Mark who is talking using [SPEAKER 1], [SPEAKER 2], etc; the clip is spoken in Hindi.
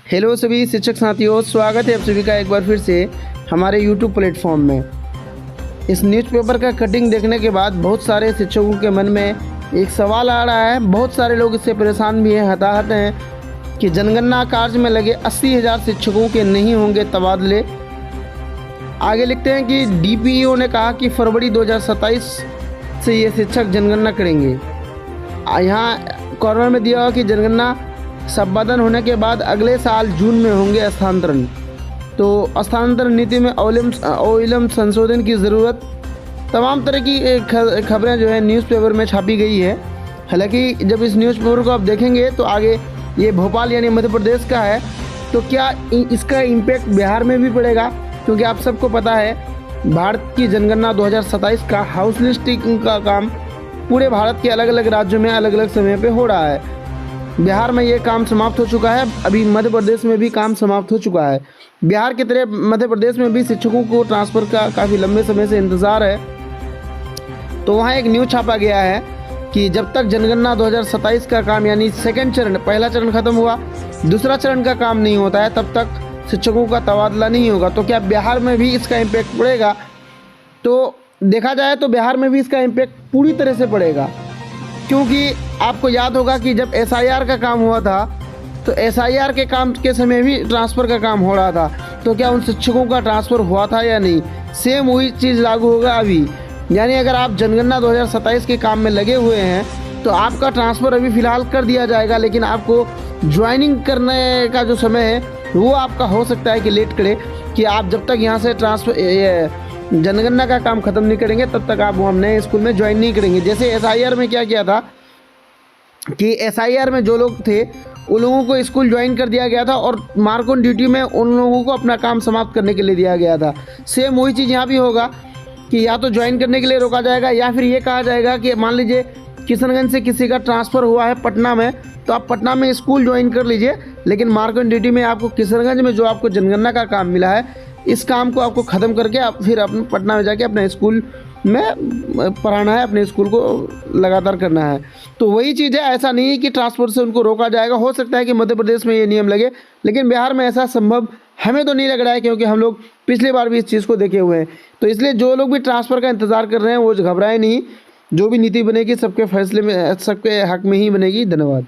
[SPEAKER 1] हेलो सभी शिक्षक साथियों, स्वागत है आप सभी का एक बार फिर से हमारे यूट्यूब प्लेटफॉर्म में। इस न्यूज़पेपर का कटिंग देखने के बाद बहुत सारे शिक्षकों के मन में एक सवाल आ रहा है। बहुत सारे लोग इससे परेशान भी हैं, हताहत हैं कि जनगणना कार्य में लगे 80,000 शिक्षकों के नहीं होंगे तबादले। आगे लिखते हैं कि डीपीईओ ने कहा कि फरवरी 2027 से ये शिक्षक जनगणना करेंगे। यहाँ कॉर्नर में दिया हुआ कि जनगणना संपादन होने के बाद अगले साल जून में होंगे स्थानांतरण। तो स्थानांतरण नीति में अविलंब संशोधन की ज़रूरत, तमाम तरह की खबरें जो है न्यूज़पेपर में छापी गई है। हालांकि जब इस न्यूज़पेपर को आप देखेंगे तो आगे ये भोपाल यानी मध्य प्रदेश का है, तो क्या इसका इम्पैक्ट बिहार में भी पड़ेगा? क्योंकि आप सबको पता है भारत की जनगणना 2027 का हाउस लिस्टिंग का काम पूरे भारत के अलग अलग राज्यों में अलग अलग समय पे हो रहा है। बिहार में ये काम समाप्त हो चुका है, अभी मध्य प्रदेश में भी काम समाप्त हो चुका है। बिहार की तरह मध्य प्रदेश में भी शिक्षकों को ट्रांसफ़र का काफ़ी लंबे समय से इंतज़ार है। तो वहाँ एक न्यूज़ छापा गया है कि जब तक जनगणना 2027 का काम यानी सेकंड चरण, पहला चरण खत्म हुआ, दूसरा चरण का काम नहीं होता है, तब तक शिक्षकों का तबादला नहीं होगा। तो क्या बिहार में भी इसका इम्पैक्ट पड़ेगा? तो देखा जाए तो बिहार में भी इसका इम्पैक्ट पूरी तरह से पड़ेगा, क्योंकि आपको याद होगा कि जब एसआईआर का काम हुआ था तो एसआईआर के काम के समय भी ट्रांसफ़र का काम हो रहा था। तो क्या उन शिक्षकों का ट्रांसफ़र हुआ था या नहीं? सेम वही चीज़ लागू होगा अभी। यानी अगर आप जनगणना 2027 के काम में लगे हुए हैं तो आपका ट्रांसफ़र अभी फ़िलहाल कर दिया जाएगा, लेकिन आपको ज्वाइनिंग करने का जो समय है वो आपका हो सकता है कि लेट करे, कि आप जब तक यहाँ से जनगणना का काम ख़त्म नहीं करेंगे तब तक आप वहाँ नए स्कूल में ज्वाइन नहीं करेंगे। जैसे एसआईआर में क्या किया था कि एसआईआर में जो लोग थे उन लोगों को स्कूल ज्वाइन कर दिया गया था और मार्क ऑन ड्यूटी में उन लोगों को अपना काम समाप्त करने के लिए दिया गया था। सेम वही चीज़ यहाँ भी होगा कि या तो ज्वाइन करने के लिए रोका जाएगा या फिर ये कहा जाएगा कि मान लीजिए किशनगंज से किसी का ट्रांसफ़र हुआ है पटना में, तो आप पटना में स्कूल ज्वाइन कर लीजिए, लेकिन मार्क ऑन ड्यूटी में आपको किशनगंज में जो आपको जनगणना का काम मिला है इस काम को आपको ख़त्म करके आप फिर अपने पटना में जाके अपने स्कूल में पढ़ाना है, अपने स्कूल को लगातार करना है। तो वही चीज़ है, ऐसा नहीं है कि ट्रांसफ़र से उनको रोका जाएगा। हो सकता है कि मध्य प्रदेश में ये नियम लगे, लेकिन बिहार में ऐसा संभव हमें तो नहीं लग रहा है, क्योंकि हम लोग पिछली बार भी इस चीज़ को देखे हुए हैं। तो इसलिए जो लोग भी ट्रांसफ़र का इंतज़ार कर रहे हैं वो घबराएं नहीं, जो भी नीति बनेगी सबके फैसले में, सबके हक में ही बनेगी। धन्यवाद।